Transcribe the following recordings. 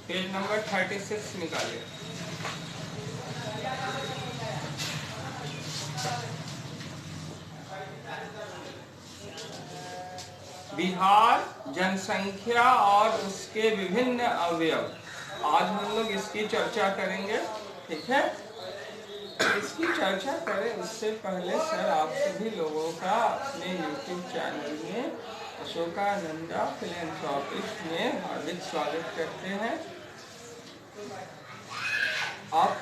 Page number 36 निकालिए। बिहार, जनसंख्या और उसके विभिन्न अवयव। आज हम लोग इसकी चर्चा करेंगे, ठीक है। इसकी चर्चा करें उससे पहले सर आप सभी लोगों का अपने YouTube चैनल में अशोकानंदा फिलैंथ्रोपिस्ट में हार्दिक स्वागत करते हैं। आप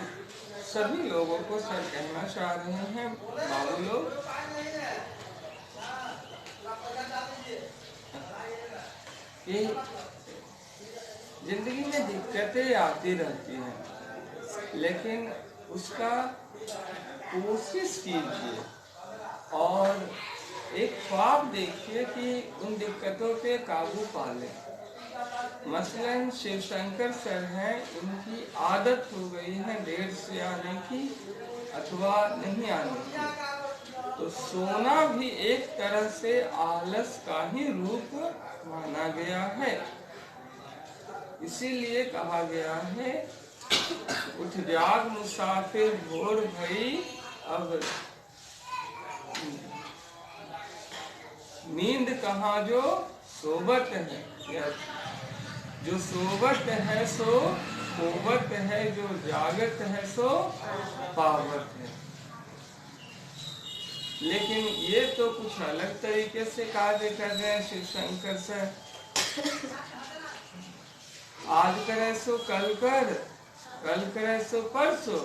सभी लोगों को सर कहना चाह रहे हैं, बाबू लोग, कि जिंदगी में दिक्कतें आती रहती हैं, लेकिन उसका कोशिश कीजिए और एक ख्वाब देखिए कि उन दिक्कतों पे काबू पा लें। मसलन शिवशंकर सर हैं, उनकी आदत हो गई है देर से आने की अथवा नहीं आने की, तो सोना भी एक तरह से आलस का ही रूप माना गया है। इसीलिए कहा गया है, उठ जाग मुसाफिर भोर भई, अब नींद कहाँ जो सोबत है। जो सोबत है सो सोबत है, जो जागत है सो पावत है। लेकिन ये तो कुछ अलग तरीके से कार्य कर रहे हैं शिवशंकर सर। आज करे सो कल कर, कल करे सो परसों,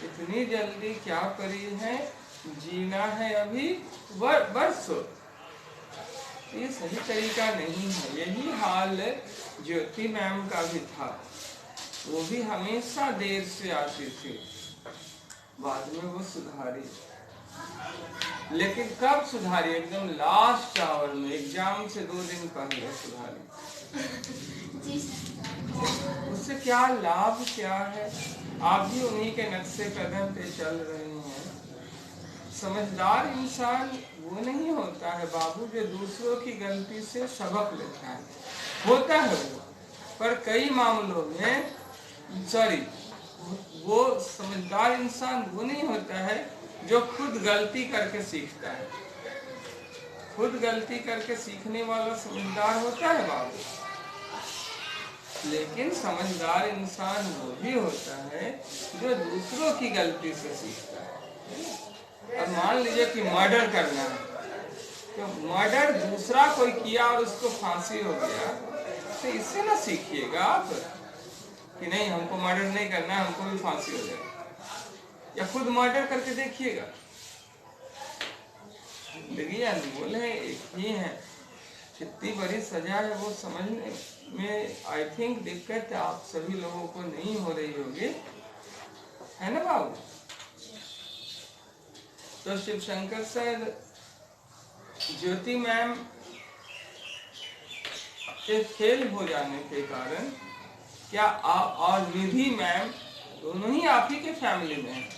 इतनी जल्दी क्या पड़ी है, जीना है अभी बरसों। ये सही तरीका नहीं है। यही हाल ज्योति मैम का भी था, वो भी हमेशा देर से आती थी, बाद में वो सुधारी। लेकिन कब सुधारी? एकदम लास्ट आवर में, एग्जाम से 2 दिन पहले सुधारी। उससे क्या लाभ क्या है? आप भी उन्हीं के नक्शे कदम पे चल रहे हैं। समझदार इंसान वो नहीं होता है बाबू जो दूसरों की गलती से सबक लेता है। होता है वो, पर कई मामलों में वो समझदार इंसान वो नहीं होता है जो खुद गलती करके सीखता है। खुद गलती करके सीखने वाला समझदार होता है बाबू। लेकिन समझदार इंसान वो भी होता है जो दूसरों की गलती से सीखता है। अब मान लीजिए कि मर्डर करना है, तो मर्डर दूसरा कोई किया और उसको फांसी हो गया, तो इससे ना सीखिएगा आप कि नहीं हमको मर्डर नहीं करना है, हमको भी फांसी हो जाए। या खुद मर्डर करके देखिएगा, जिंदगी अनमोल है, एक ही है। कितनी बड़ी सजा है वो समझने में आई थिंक दिक्कत आप सभी लोगों को नहीं हो रही होगी, है ना बाबू। तो शिवशंकर सर, ज्योति मैम के फेल हो जाने के कारण क्या और निधि मैम दोनों ही आप ही के फैमिली में हैं।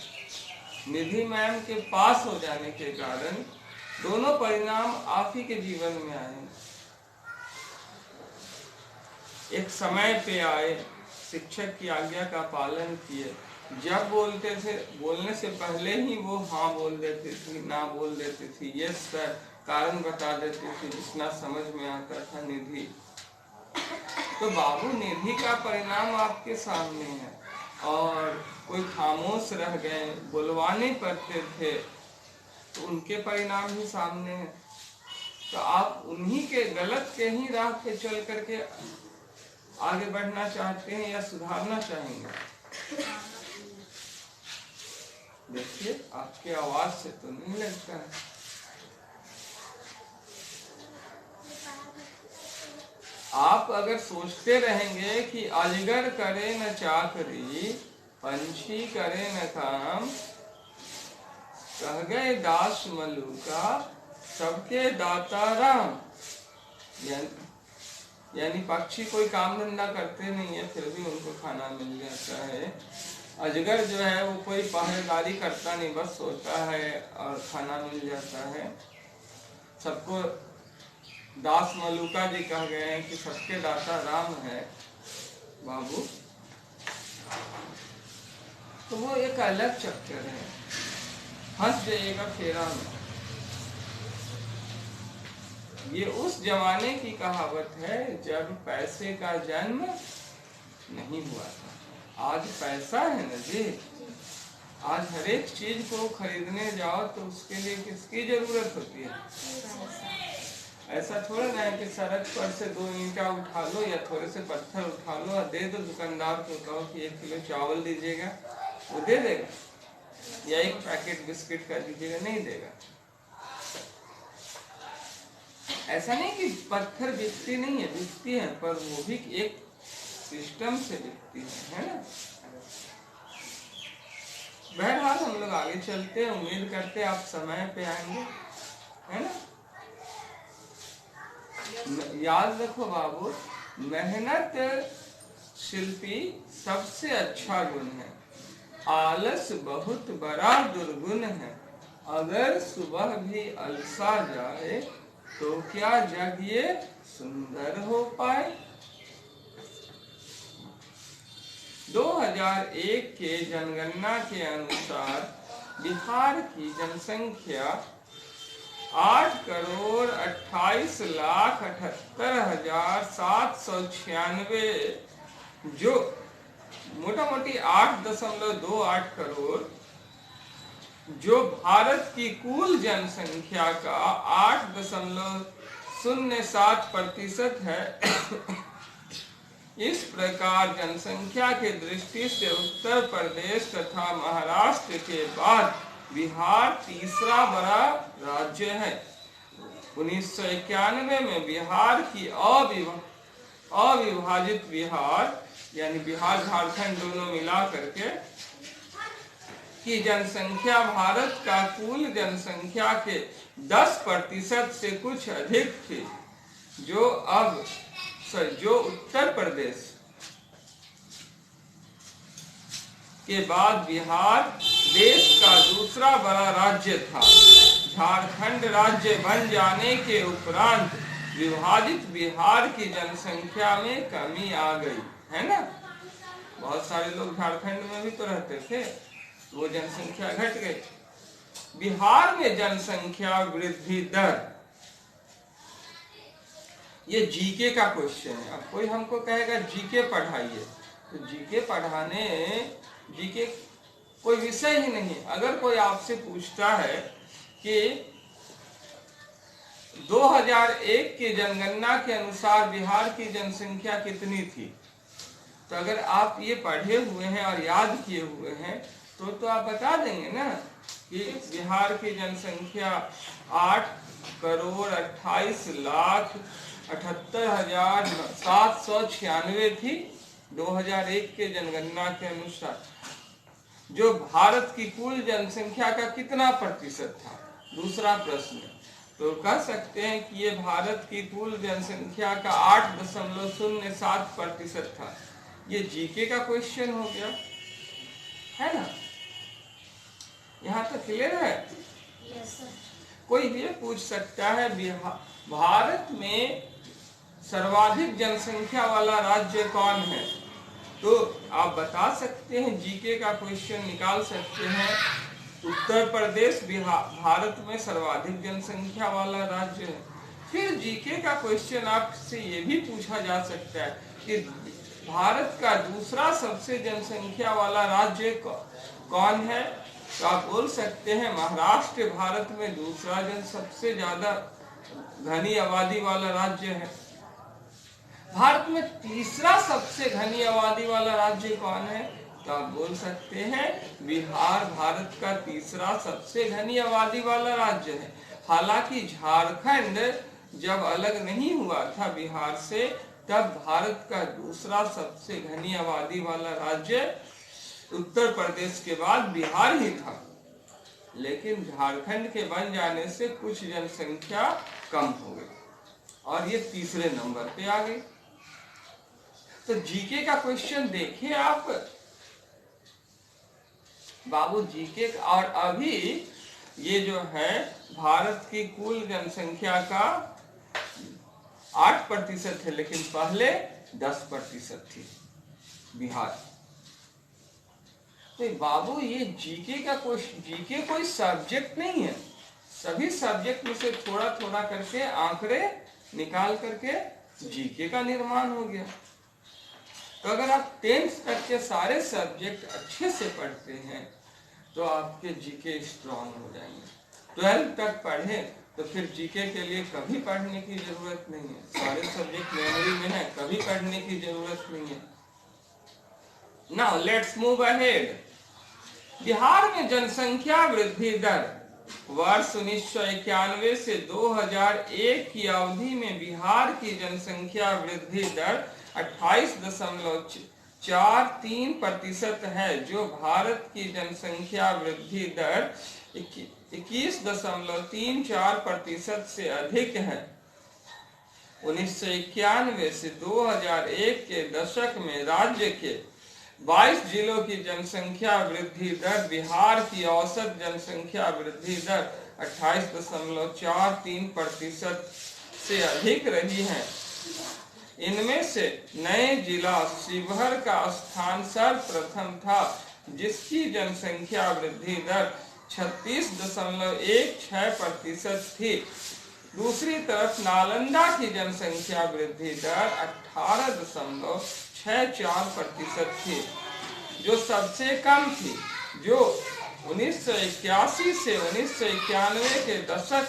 निधि मैम के पास हो जाने के कारण दोनों परिणाम आप ही के जीवन में आए। एक समय पे आए, शिक्षक की आज्ञा का पालन किए, जब बोलते थे बोलने से पहले ही वो हाँ बोल देती थी, ना बोल देती थी, यस सर कारण बता देती थी, जितना समझ में आता था निधि। तो बाबू निधि का परिणाम आपके सामने है। और कोई खामोश रह गए, बुलवाने पड़ते थे, तो उनके परिणाम भी सामने हैं। तो आप उन्हीं के गलत के ही राह पे चल करके आगे बढ़ना चाहते हैं या सुधारना चाहेंगे? देखिए आपके आवाज से तो नहीं लगता है। आप अगर सोचते रहेंगे कि अजगर करे न चाकरी, पंछी करे न काम, कह गए दास मलूका सबके दाता राम। यानी पक्षी कोई काम धंधा करते नहीं है, फिर भी उनको खाना मिल जाता है। अजगर जो है वो कोई पहरेदारी करता नहीं, बस सोता है और खाना मिल जाता है। सबको दास मलूका जी कह गए हैं कि सबके दाता राम है। बाबू, तो वो एक अलग चक्कर है, फंस जाइएगा फेरा में। ये उस जमाने की कहावत है जब पैसे का जन्म नहीं हुआ था। आज पैसा है ना जी, आज हर एक चीज को खरीदने जाओ तो उसके लिए किसकी जरूरत होती है? ऐसा थोड़ा ना है कि सड़क पर से 2 ईंटा उठा लो या थोड़े से पत्थर उठा लो और दे दो दुकानदार को, कहो कि 1 किलो चावल दीजिएगा, वो दे देगा, या 1 पैकेट बिस्किट का दीजिएगा, नहीं देगा। ऐसा नहीं कि पत्थर बिकती नहीं है, बिकती है, पर वो भी एक सिस्टम से बिकती है ना। बहरहाल हम लोग आगे चलते हैं, उम्मीद करते हैं आप समय पे आएंगे, है ना। याद रखो बाबू, मेहनत शिल्पी सबसे अच्छा गुण है, आलस बहुत बड़ा दुर्गुण है। अगर सुबह भी अलसा जाए तो क्या जग ये सुंदर हो पाए। 2001 के जनगणना के अनुसार बिहार की जनसंख्या 8,28,78,796, जो मोटा मोटी 8.28 करोड़, जो भारत की कुल जनसंख्या का 8.07% है। इस प्रकार जनसंख्या के दृष्टि से उत्तर प्रदेश तथा महाराष्ट्र के बाद बिहार तीसरा बड़ा राज्य है। 1991 में बिहार की अविभाजित बिहार, यानी बिहार झारखंड दोनों मिला करके, की जनसंख्या भारत का कुल जनसंख्या के 10% से कुछ अधिक थी, जो उत्तर प्रदेश के बाद बिहार देश का दूसरा बड़ा राज्य था। झारखंड राज्य बन जाने के उपरांत विभाजित बिहार की जनसंख्या में कमी आ गई, है ना। बहुत सारे लोग झारखंड में भी तो रहते थे, वो जनसंख्या घट गई। बिहार में जनसंख्या वृद्धि दर, ये जीके का क्वेश्चन है। अब कोई हमको कहेगा जीके पढ़ाइए, तो जीके पढ़ाने, जीके कोई विषय ही नहीं। अगर कोई आपसे पूछता है कि 2001 की जनगणना के अनुसार बिहार की जनसंख्या कितनी थी, तो अगर आप ये पढ़े हुए हैं और याद किए हुए हैं तो आप बता देंगे ना कि बिहार की जनसंख्या 8,28,78,796 थी 2001 के जनगणना के अनुसार, जो भारत की कुल जनसंख्या का कितना प्रतिशत था। दूसरा प्रश्न, तो कह सकते हैं कि ये भारत की कुल जनसंख्या का 8.07% था। ये जीके का क्वेश्चन हो गया, है ना। यहाँ तक क्लियर है? Yes sir. कोई ये पूछ सकता है भारत में सर्वाधिक जनसंख्या वाला राज्य कौन है, तो आप बता सकते हैं, जीके का क्वेश्चन निकाल सकते हैं। उत्तर प्रदेश भारत में सर्वाधिक जनसंख्या वाला राज्य है। फिर जीके का क्वेश्चन आपसे ये भी पूछा जा सकता है कि भारत का दूसरा सबसे जनसंख्या वाला राज्य कौन है, तो आप बोल सकते हैं महाराष्ट्र भारत में दूसरा सबसे ज्यादा घनी आबादी वाला राज्य है। भारत में तीसरा सबसे घनी आबादी वाला राज्य कौन है, तो आप बोल सकते हैं बिहार भारत का तीसरा सबसे घनी आबादी वाला राज्य है। हालांकि झारखंड जब अलग नहीं हुआ था बिहार से, तब भारत का दूसरा सबसे घनी आबादी वाला राज्य उत्तर प्रदेश के बाद बिहार ही था, लेकिन झारखंड के बन जाने से कुछ जनसंख्या कम हो गई और ये तीसरे नंबर पे आ गई। तो जीके का क्वेश्चन देखिए आप बाबू, जीके। और अभी ये जो है भारत की कुल जनसंख्या का 8% है, लेकिन पहले 10% थी। बिहार। तो बाबू ये जीके का जीके कोई सब्जेक्ट नहीं है, सभी सब्जेक्ट में से थोड़ा थोड़ा करके आंकड़े निकाल करके जीके का निर्माण हो गया। तो अगर आप 10th तक के सारे सब्जेक्ट अच्छे से पढ़ते हैं तो आपके जीके स्ट्रांग हो जाएंगे। 12th तक पढ़े तो फिर जीके के लिए कभी पढ़ने की जरूरत नहीं है, सारे सब्जेक्ट मेमोरी में है, कभी पढ़ने की जरूरत नहीं है। Now let's move ahead. Bihar में जनसंख्या वृद्धि दर वर्ष 1991 से 2001 की अवधि में बिहार की जनसंख्या वृद्धि दर 28.43% है, जो भारत की जनसंख्या वृद्धि दर 21.34% से अधिक है। 1991 से 2001 के दशक में राज्य के 22 जिलों की जनसंख्या वृद्धि दर बिहार की औसत जनसंख्या वृद्धि दर 28.43% से अधिक रही है। इनमें से नए जिला शिवहर का स्थान सर्वप्रथम था, जिसकी जनसंख्या वृद्धि दर 36.16% थी। दूसरी तरफ नालंदा की जनसंख्या वृद्धि दर 18.64% थी, जो सबसे कम थी, जो 1981 से 1991 के दशक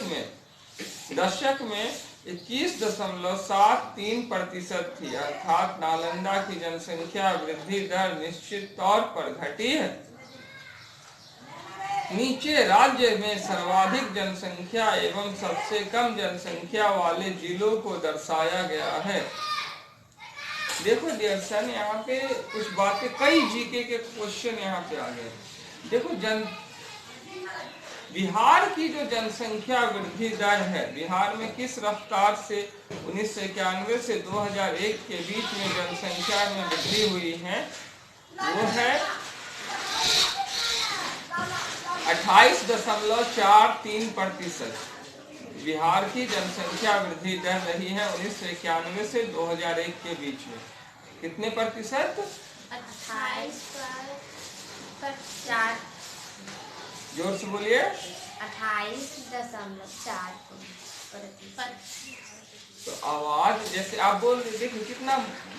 में 21.73% थी। अर्थात नालंदा की जनसंख्या वृद्धि दर निश्चित तौर पर घटी है। नीचे राज्य में सर्वाधिक जनसंख्या एवं सबसे कम जनसंख्या वाले जिलों को दर्शाया गया है। देखो डियर सन, यहाँ पे कुछ बातें, कई जीके के क्वेश्चन यहाँ पे आ गए। देखो बिहार की जो जनसंख्या वृद्धि दर है, बिहार में किस रफ्तार से 1991 से 2001 के बीच में जनसंख्या में वृद्धि हुई है, वो है 28.43%। बिहार की जनसंख्या वृद्धि दर रही है 1991 से 2001 के बीच में। कितने प्रतिशत? 28.4। जोर से बोलिए। 28.4%। तो आवाज जैसे आप बोल रहे, देखिए कितना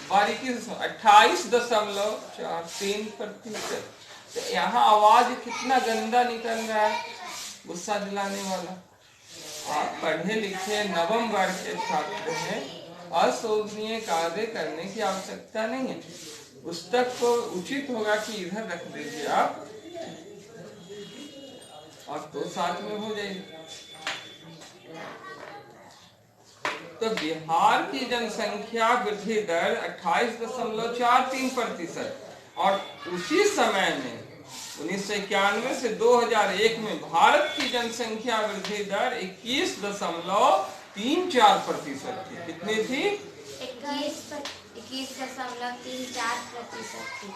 बारीकी से 28.43%। तो यहाँ आवाज कितना गंदा निकल रहा है, गुस्सा दिलाने वाला। आप पढ़े लिखे नवम वर्ग के छात्र हैं, अशोभनीय कार्य करने की आवश्यकता नहीं है। पुस्तक को उचित होगा कि इधर रख दीजिए आप, और तो साथ में हो जाएगी। तो बिहार की जनसंख्या वृद्धि दर 28.43%, और उसी समय में 1991 से 2001 में भारत की जनसंख्या वृद्धि दर 21.34% थी। कितनी थी? 21.34% थी।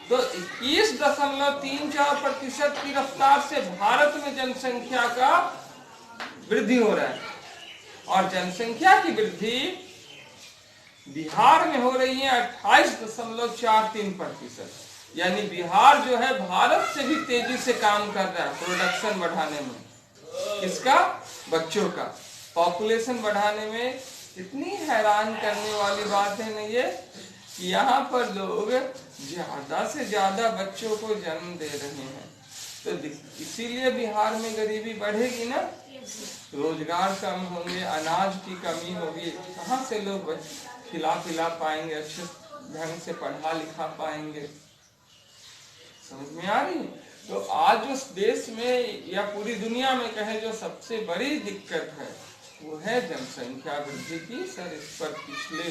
तो 21.34% की रफ्तार से भारत में जनसंख्या का वृद्धि हो रहा है, और जनसंख्या की वृद्धि बिहार में हो रही है 28.43%। यानी बिहार जो है भारत से भी तेजी से काम कर रहा है प्रोडक्शन बढ़ाने में। इसका बच्चों का पॉपुलेशन बढ़ाने में। इतनी हैरान करने वाली बात है ना ये, कि यहाँ पर लोग ज्यादा से ज्यादा बच्चों को जन्म दे रहे हैं। तो इसीलिए बिहार में गरीबी बढ़ेगी ना, रोजगार कम होंगे, अनाज की कमी होगी, कहाँ से लोग खिला पाएंगे, अच्छे ढंग से पढ़ा लिखा पाएंगे। समझ में आ रही? तो आज उस देश में या पूरी दुनिया में कहें जो सबसे बड़ी दिक्कत है वो है जनसंख्या वृद्धि की। सर इस पर पिछले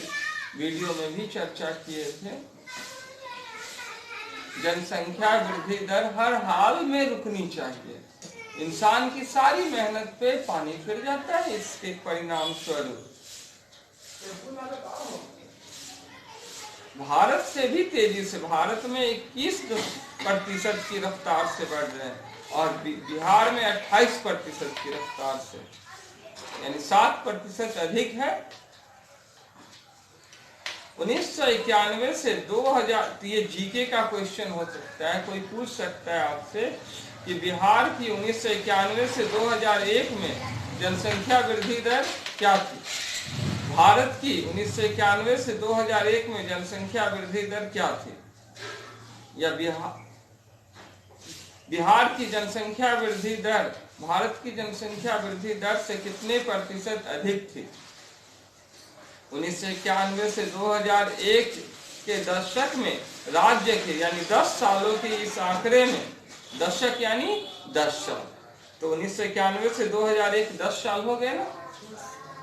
वीडियो में भी चर्चा किए थे। जनसंख्या वृद्धि दर हर हाल में रुकनी चाहिए। इंसान की सारी मेहनत पे पानी फिर जाता है इसके परिणाम स्वरूप। भारत से भी तेजी से, भारत में 21% की रफ्तार से बढ़ रहे हैं, और बिहार में 28% की रफ्तार से, यानी 7% अधिक है। 1991 से 2000, ये जीके का क्वेश्चन हो सकता है, कोई पूछ सकता है आपसे कि बिहार की 1991 से 2001 में जनसंख्या वृद्धि दर क्या थी। भारत की 1991 से 2001 में जनसंख्या वृद्धि दर क्या थी, या बिहार की जनसंख्या वृद्धि दर भारत की जनसंख्या वृद्धि दर से कितने प्रतिशत अधिक थी। 1991 से 2001 के दशक में राज्य के, यानी 10 सालों के इस आंकड़े में, दशक यानी 10 साल, तो 1991 से 2001 10 साल हो गए ना,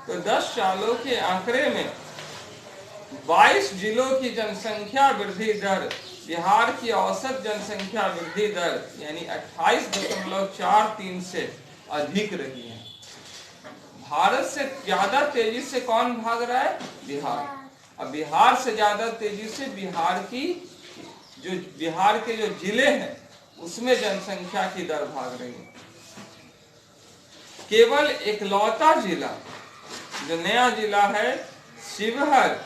तो 10 सालों के आंकड़े में 22 जिलों की जनसंख्या वृद्धि दर बिहार की औसत जनसंख्या वृद्धि दर यानी 28.43 से अधिक रही है। भारत से ज्यादा तेजी से कौन भाग रहा है? बिहार। अब बिहार से ज्यादा तेजी से बिहार के जो जिले हैं उसमें जनसंख्या की दर भाग रही है। केवल इकलौता जिला जो नया जिला है शिवहर,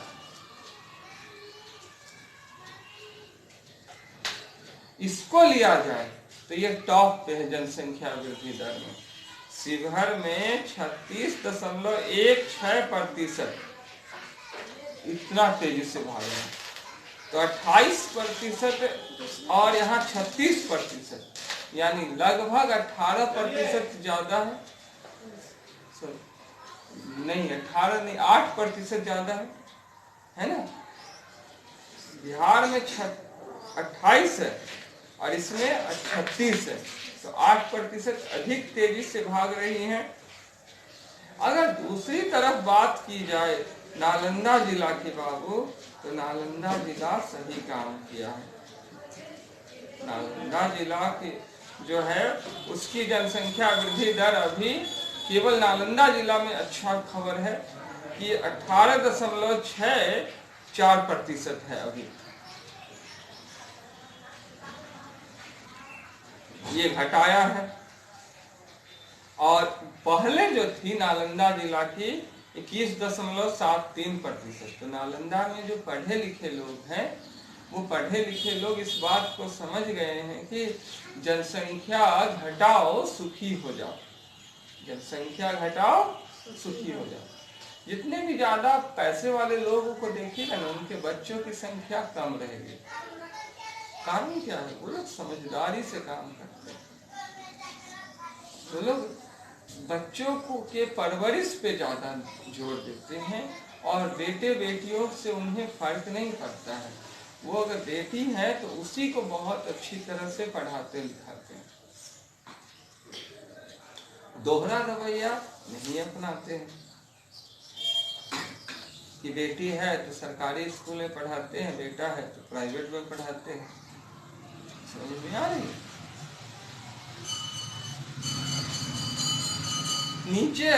इसको लिया जाए तो ये टॉप पे है जनसंख्या वृद्धि दर में। शिवहर में 36.16% इतना तेजी से भाग रहा है, तो 28% और यहाँ 36%, यानी लगभग 18% ज्यादा है। नहीं 18 नहीं 8% ज्यादा है ना। बिहार में 28 है और इसमें 36 है, तो 8% अधिक तेजी से भाग रही हैं। अगर दूसरी तरफ बात की जाए नालंदा जिला की बाबू, तो नालंदा जिला सही काम किया है। नालंदा जिला की जो है उसकी जनसंख्या वृद्धि दर अभी केवल नालंदा जिला में अच्छा खबर है कि 18.64% है अभी। ये घटाया है, और पहले जो थी नालंदा जिला की 21.73%। तो नालंदा में जो पढ़े लिखे लोग हैं वो पढ़े लिखे लोग इस बात को समझ गए हैं कि जनसंख्या घटाओ सुखी हो जाओ, जनसंख्या घटाओ सुखी हो जाओ। जितने भी ज्यादा पैसे वाले लोगों को देखिएगा ना, उनके बच्चों की संख्या कम रहेगी। कारण क्या है? वो लोग समझदारी से काम करते हैं। वो लोग बच्चों को के परवरिश पे ज्यादा जोर देते हैं, और बेटे बेटियों से उन्हें फर्क नहीं पड़ता है। वो अगर बेटी है तो उसी को बहुत अच्छी तरह से पढ़ाते लिखाते हैं, दोहरा रवैया नहीं अपनाते हैं कि बेटी है तो सरकारी स्कूल में पढ़ाते हैं, बेटा है तो प्राइवेट में पढ़ाते हैं। समझ में आ रही है? नीचे